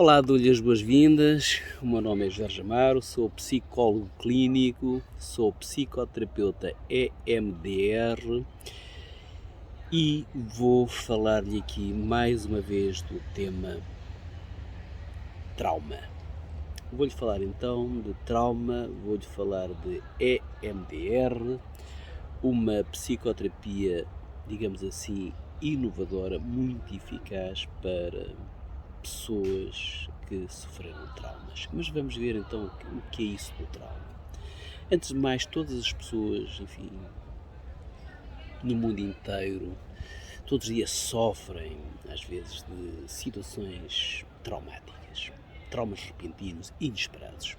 Olá, dou-lhe as boas-vindas. O meu nome é Jorge Amaro, sou psicólogo clínico, sou psicoterapeuta EMDR e vou falar-lhe aqui mais uma vez do tema trauma. Vou-lhe falar então de trauma, vou-lhe falar de EMDR, uma psicoterapia, digamos assim, inovadora, muito eficaz para pessoas que sofreram traumas. Mas vamos ver então o que é isso do trauma. Antes de mais, todas as pessoas, enfim, no mundo inteiro, todos os dias sofrem, às vezes, de situações traumáticas, traumas repentinos, inesperados.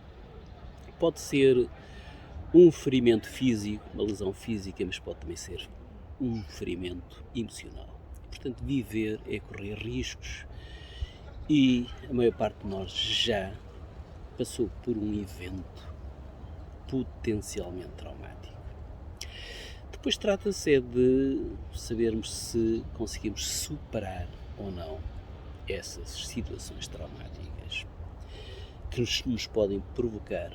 Pode ser um ferimento físico, uma lesão física, mas pode também ser um ferimento emocional. Portanto, viver é correr riscos e a maior parte de nós já passou por um evento potencialmente traumático. Depois trata-se de sabermos se conseguimos superar ou não essas situações traumáticas que nos podem provocar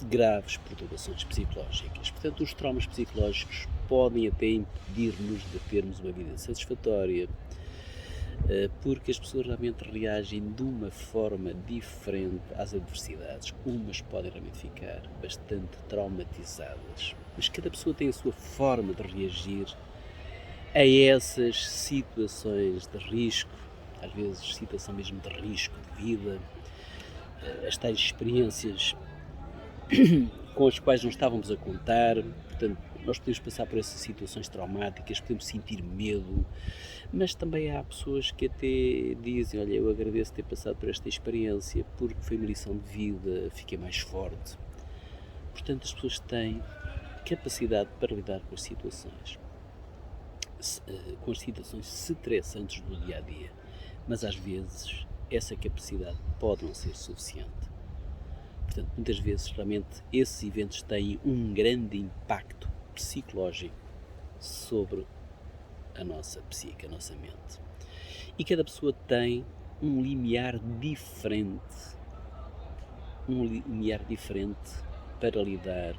graves perturbações psicológicas. Portanto, os traumas psicológicos podem até impedir-nos de termos uma vida satisfatória, porque as pessoas realmente reagem de uma forma diferente às adversidades. Umas podem realmente ficar bastante traumatizadas, mas cada pessoa tem a sua forma de reagir a essas situações de risco, às vezes situação mesmo de risco de vida, as tais experiências com as quais não estávamos a contar. Portanto, nós podemos passar por essas situações traumáticas, podemos sentir medo, mas também há pessoas que até dizem: olha, eu agradeço ter passado por esta experiência porque foi uma lição de vida, fiquei mais forte. Portanto, as pessoas têm capacidade para lidar com as situações estressantes do dia-a-dia, mas às vezes essa capacidade pode não ser suficiente. Portanto, muitas vezes realmente esses eventos têm um grande impacto psicológico sobre a nossa psique, a nossa mente. E cada pessoa tem um limiar diferente para lidar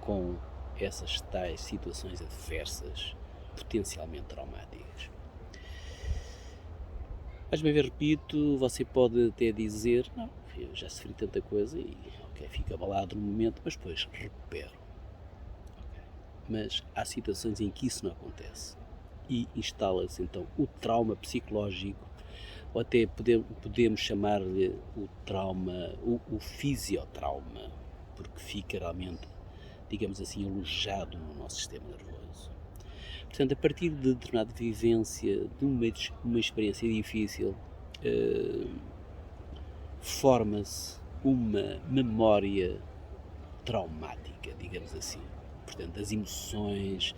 com essas tais situações adversas, potencialmente traumáticas. Mais uma vez repito, você pode até dizer: não, eu já sofri tanta coisa e ok, fico abalado no momento, mas depois recupero. Mas há situações em que isso não acontece e instala-se então o trauma psicológico, ou até podemos chamar-lhe o trauma, o fisiotrauma, porque fica realmente, digamos assim, alojado no nosso sistema nervoso. Portanto, a partir de determinada vivência, de uma experiência difícil, forma-se uma memória traumática, digamos assim. Portanto, as emoções,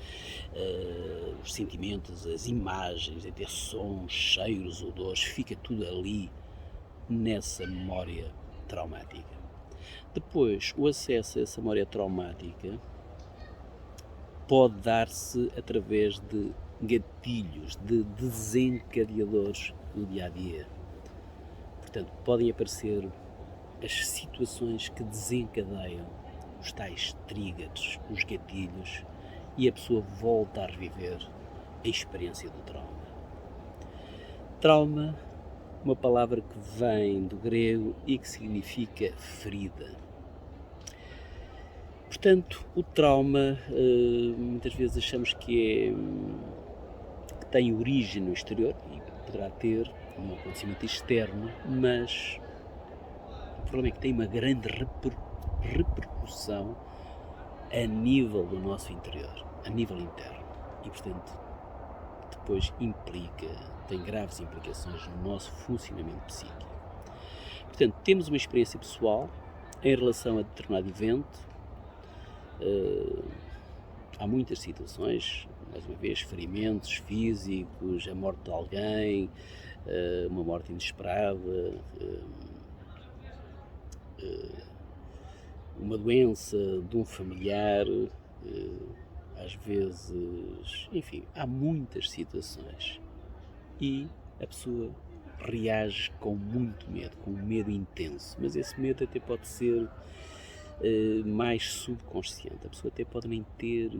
os sentimentos, as imagens, até sons, cheiros, odores, fica tudo ali nessa memória traumática. Depois, o acesso a essa memória traumática pode dar-se através de gatilhos, de desencadeadores do dia-a-dia. Portanto, podem aparecer as situações que desencadeiam os tais triggers, os gatilhos, e a pessoa volta a reviver a experiência do trauma. Trauma, uma palavra que vem do grego e que significa ferida. Portanto, o trauma, muitas vezes achamos que tem origem no exterior, e poderá ter um acontecimento externo, mas o problema é que tem uma grande repercussão a nível do nosso interior, a nível interno, e portanto depois tem graves implicações no nosso funcionamento psíquico. Portanto, temos uma experiência pessoal em relação a determinado evento. Há muitas situações, mais uma vez, ferimentos físicos, a morte de alguém, uma morte inesperada, uma doença de um familiar, às vezes, enfim, há muitas situações e a pessoa reage com muito medo, com um medo intenso, mas esse medo até pode ser mais subconsciente, a pessoa até pode nem ter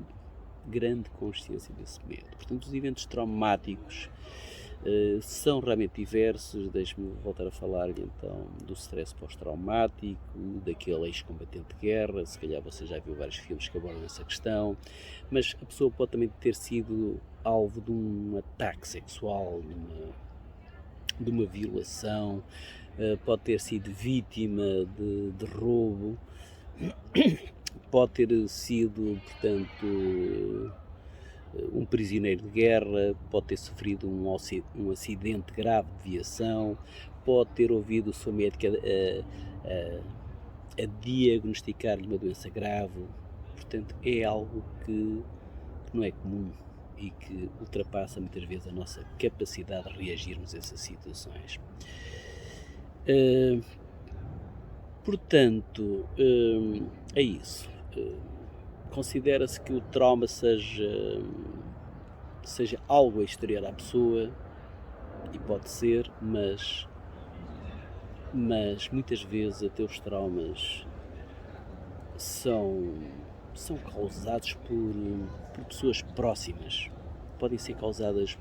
grande consciência desse medo. Portanto, os eventos traumáticos são realmente diversos. Deixe-me voltar a falar-lhe então do stress pós-traumático, daquele ex-combatente de guerra. Se calhar você já viu vários filmes que abordam essa questão, mas a pessoa pode também ter sido alvo de um ataque sexual, de uma violação, pode ter sido vítima de roubo, pode ter sido, portanto, um prisioneiro de guerra, pode ter sofrido um acidente grave de viação, pode ter ouvido o seu médico a diagnosticar-lhe uma doença grave. Portanto, é algo que não é comum e que ultrapassa muitas vezes a nossa capacidade de reagirmos a essas situações. Portanto, é isso. Considera-se que o trauma seja algo exterior à pessoa, e pode ser, mas muitas vezes até os traumas são causados por pessoas próximas. Podem ser causadas,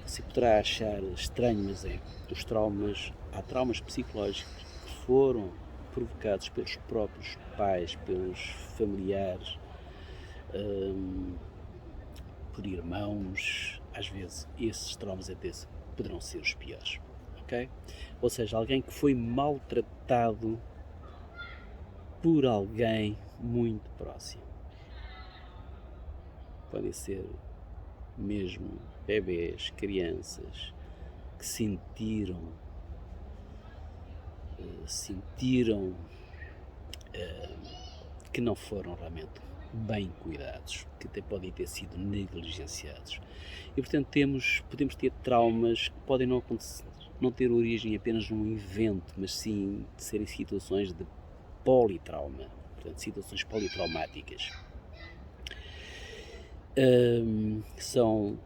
você poderá achar estranho, mas há traumas psicológicos que foram provocados pelos próprios pais, pelos familiares, por irmãos. Às vezes esses traumas até poderão ser os piores, ok? Ou seja, alguém que foi maltratado por alguém muito próximo. Podem ser mesmo bebês, crianças que sentiram que não foram realmente bem cuidados, que até podem ter sido negligenciados. E portanto podemos ter traumas que podem não ter origem apenas num evento, mas sim de serem situações de politrauma, portanto situações politraumáticas. São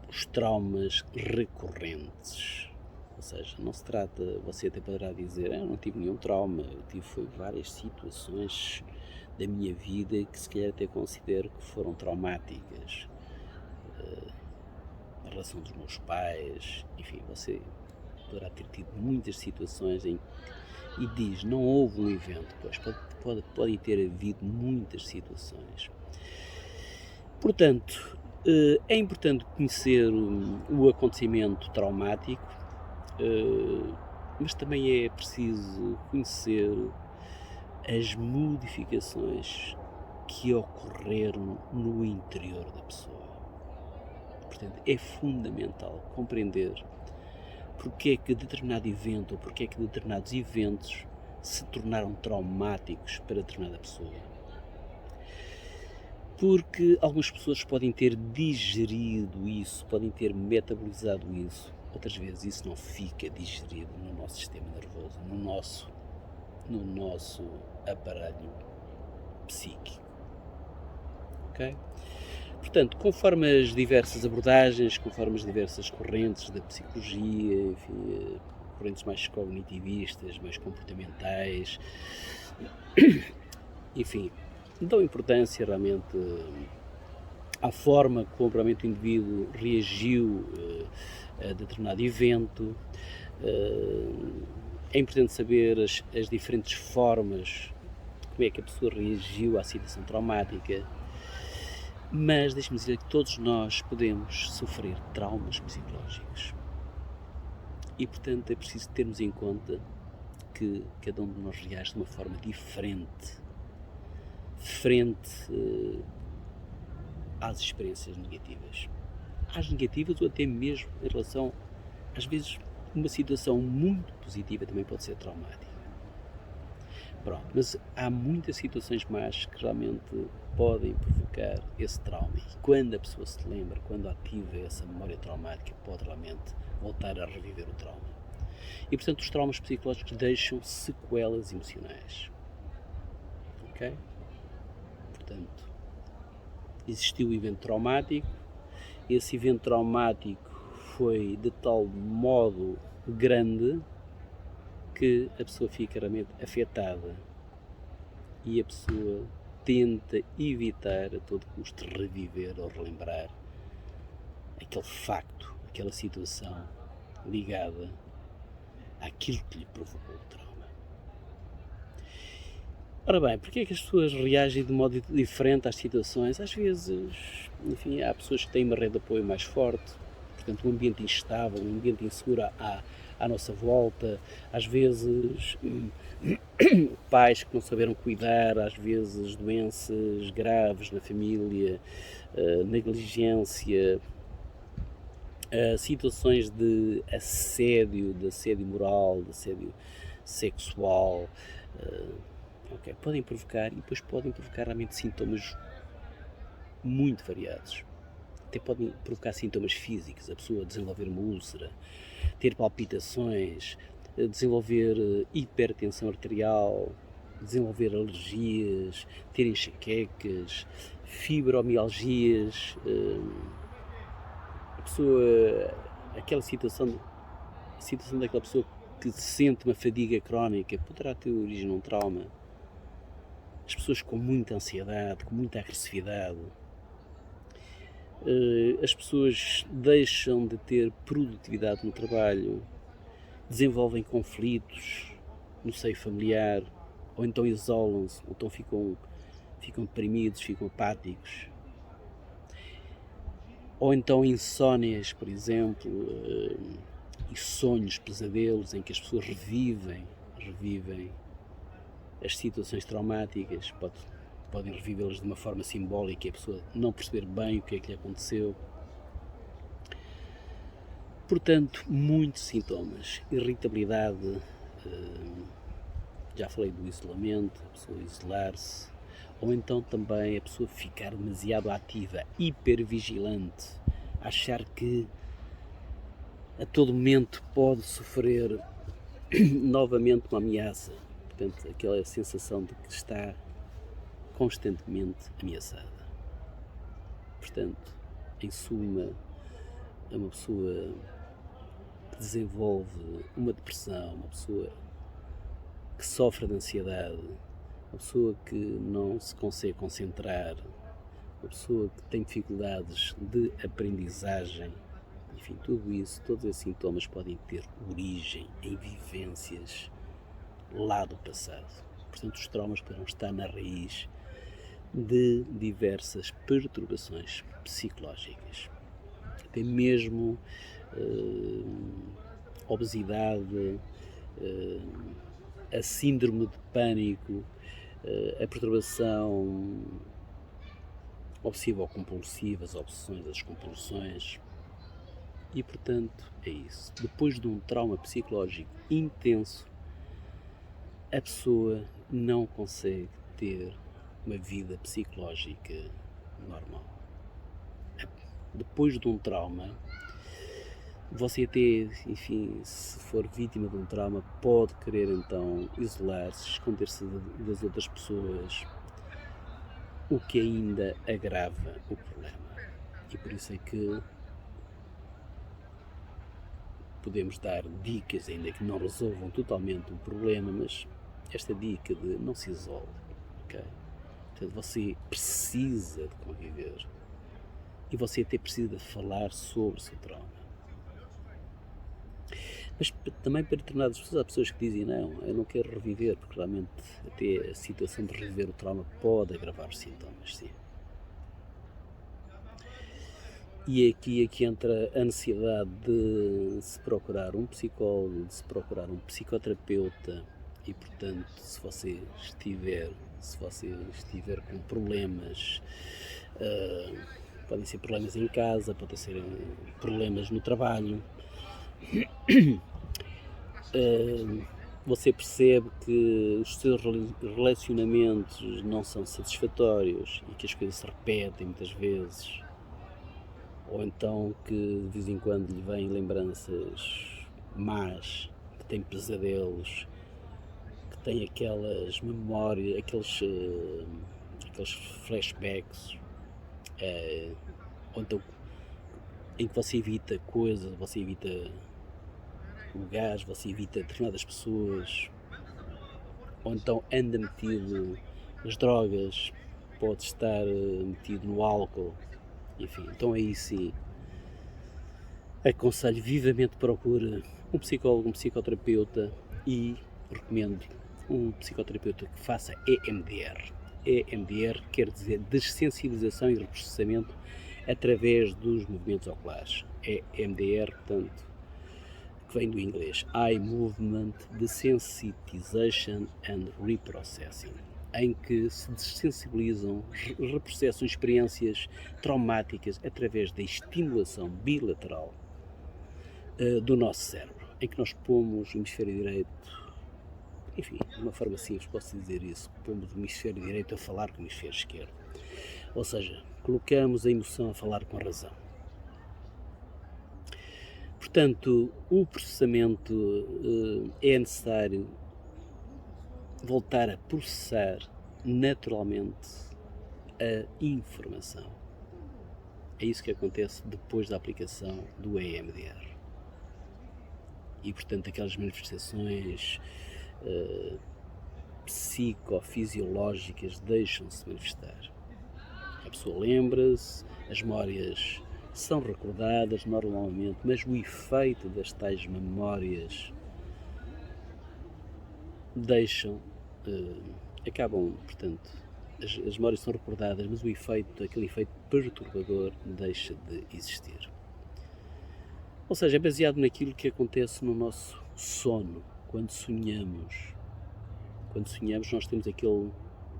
os traumas recorrentes. Ou seja, não se trata, você até poderá dizer, eu não tive nenhum trauma, eu tive várias situações da minha vida que se calhar até considero que foram traumáticas. A relação dos meus pais, enfim, você poderá ter tido muitas situações e diz, não houve um evento, pois podem ter havido muitas situações. Portanto, é importante conhecer o acontecimento traumático, mas também é preciso conhecer as modificações que ocorreram no interior da pessoa. Portanto, é fundamental compreender porque é que determinado evento ou porque é que determinados eventos se tornaram traumáticos para determinada pessoa. Porque algumas pessoas podem ter digerido isso, podem ter metabolizado isso, outras vezes isso não fica digerido no nosso sistema nervoso, no nosso aparelho psíquico. Ok? Portanto, conforme as diversas abordagens, conforme as diversas correntes da psicologia, enfim, correntes mais cognitivistas, mais comportamentais, enfim, dão importância realmente à forma como realmente o indivíduo reagiu a determinado evento. É importante saber as diferentes formas de como é que a pessoa reagiu à situação traumática, mas deixe-me dizer que todos nós podemos sofrer traumas psicológicos e, portanto, é preciso termos em conta que cada um de nós reage de uma forma diferente frente às experiências negativas. Às negativas ou até mesmo em relação, às vezes, uma situação muito positiva também pode ser traumática. Pronto, mas há muitas situações más que realmente podem provocar esse trauma. E quando a pessoa se lembra, quando ativa essa memória traumática, pode realmente voltar a reviver o trauma. E, portanto, os traumas psicológicos deixam sequelas emocionais. Ok? Portanto, existiu o evento traumático, esse evento traumático foi de tal modo grande que a pessoa fica realmente afetada e a pessoa tenta evitar a todo custo reviver ou relembrar aquele facto, aquela situação ligada àquilo que lhe provocou o trauma. Ora bem, porque é que as pessoas reagem de modo diferente às situações? Às vezes, enfim, há pessoas que têm uma rede de apoio mais forte, portanto um ambiente instável, um ambiente inseguro à nossa volta, às vezes pais que não souberam cuidar, às vezes doenças graves na família, negligência, situações de assédio moral, de assédio sexual, okay, podem provocar e depois podem provocar realmente sintomas muito variados. Até podem provocar sintomas físicos, a pessoa desenvolver uma úlcera, ter palpitações, desenvolver hipertensão arterial, desenvolver alergias, ter enxaquecas, fibromialgias, a pessoa, aquela situação daquela pessoa que sente uma fadiga crónica poderá ter origem num trauma. As pessoas com muita ansiedade, com muita agressividade, as pessoas deixam de ter produtividade no trabalho, desenvolvem conflitos no seio familiar, ou então isolam-se, ou então ficam deprimidos, ficam apáticos, ou então insónias, por exemplo, e sonhos, pesadelos em que as pessoas revivem as situações traumáticas, podem revivê-las de uma forma simbólica e a pessoa não perceber bem o que é que lhe aconteceu. Portanto, muitos sintomas, irritabilidade, já falei do isolamento, a pessoa isolar-se, ou então também a pessoa ficar demasiado ativa, hipervigilante, achar que a todo momento pode sofrer novamente uma ameaça. Portanto, aquela sensação de que está constantemente ameaçada. Portanto, em suma, é uma pessoa que desenvolve uma depressão, uma pessoa que sofre de ansiedade, uma pessoa que não se consegue concentrar, uma pessoa que tem dificuldades de aprendizagem, enfim, tudo isso, todos esses sintomas podem ter origem em vivências lá do passado. Portanto, os traumas poderão estar na raiz de diversas perturbações psicológicas, até mesmo obesidade, a síndrome de pânico, a perturbação obsessiva ou compulsiva, as obsessões, as compulsões. E, portanto, é isso. Depois de um trauma psicológico intenso, a pessoa não consegue ter uma vida psicológica normal. Depois de um trauma, você até, enfim, se for vítima de um trauma, pode querer então isolar-se, esconder-se das outras pessoas, o que ainda agrava o problema. E por isso é que podemos dar dicas, ainda que não resolvam totalmente o problema, mas esta dica de não se isole, ok? Portanto, você precisa de conviver e você até precisa de falar sobre o seu trauma. Mas também para determinadas pessoas, há pessoas que dizem não, eu não quero reviver, porque realmente até a situação de reviver o trauma pode agravar os sintomas, sim. E é aqui que entra a necessidade de se procurar um psicólogo, de se procurar um psicoterapeuta e, portanto, se você estiver com problemas, podem ser problemas em casa, podem ser problemas no trabalho, você percebe que os seus relacionamentos não são satisfatórios e que as coisas se repetem muitas vezes, ou então que de vez em quando lhe vêm lembranças más, que tem pesadelos, que tem aquelas memórias, aqueles flashbacks, ou então em que você evita coisas, você evita o gás, você evita determinadas pessoas, ou então anda metido nas drogas, pode estar metido no álcool, enfim, então aí sim, aconselho vivamente procure um psicólogo, um psicoterapeuta e recomendo um psicoterapeuta que faça EMDR. EMDR quer dizer dessensibilização e reprocessamento através dos movimentos oculares. EMDR, portanto, que vem do inglês Eye Movement Desensitization and Reprocessing, em que se dessensibilizam, reprocessam experiências traumáticas através da estimulação bilateral do nosso cérebro, em que nós pomos o hemisfério direito, enfim, de uma forma simples posso dizer isso, pomos o hemisfério direito a falar com o hemisfério esquerdo, ou seja, colocamos a emoção a falar com a razão. Portanto, o processamento é necessário voltar a processar naturalmente a informação. É isso que acontece depois da aplicação do EMDR. E, portanto, aquelas manifestações psicofisiológicas deixam-se manifestar. A pessoa lembra-se, as memórias são recordadas normalmente, mas o efeito das tais memórias acabam, portanto, as memórias são recordadas, mas o efeito, aquele efeito perturbador, deixa de existir. Ou seja, é baseado naquilo que acontece no nosso sono, quando sonhamos. Quando sonhamos, nós temos aquele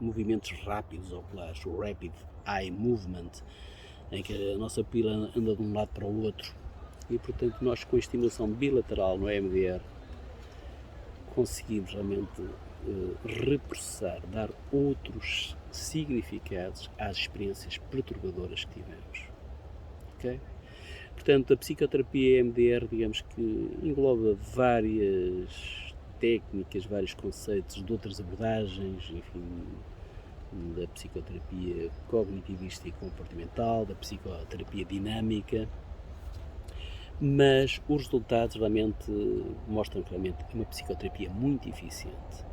movimentos rápidos oculares, o rapid eye movement, em que a nossa pupila anda de um lado para o outro. E, portanto, nós com a estimulação bilateral no EMDR conseguimos realmente reprocessar, dar outros significados às experiências perturbadoras que tivemos. Ok? Portanto, a psicoterapia EMDR, digamos que engloba várias técnicas, vários conceitos de outras abordagens, enfim, da psicoterapia cognitivista e comportamental, da psicoterapia dinâmica, mas os resultados realmente mostram que realmente é uma psicoterapia muito eficiente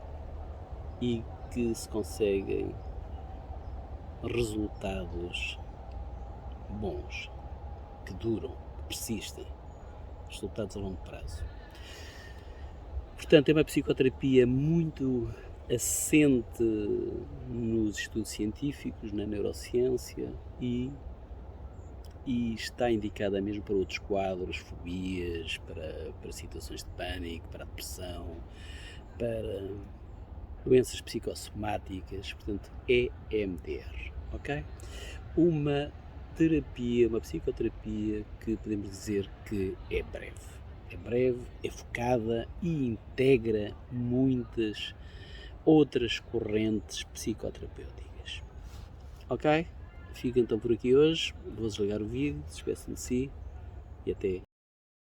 e que se conseguem resultados bons, que duram, que persistem, resultados a longo prazo. Portanto, é uma psicoterapia muito assente nos estudos científicos, na neurociência e está indicada mesmo para outros quadros, fobias, para situações de pânico, para a depressão, para doenças psicossomáticas, portanto, é EMDR, ok? Uma terapia, uma psicoterapia que podemos dizer que é breve. É breve, é focada e integra muitas outras correntes psicoterapêuticas. Ok? Fico então por aqui hoje, vou desligar o vídeo, despeço-me de si e até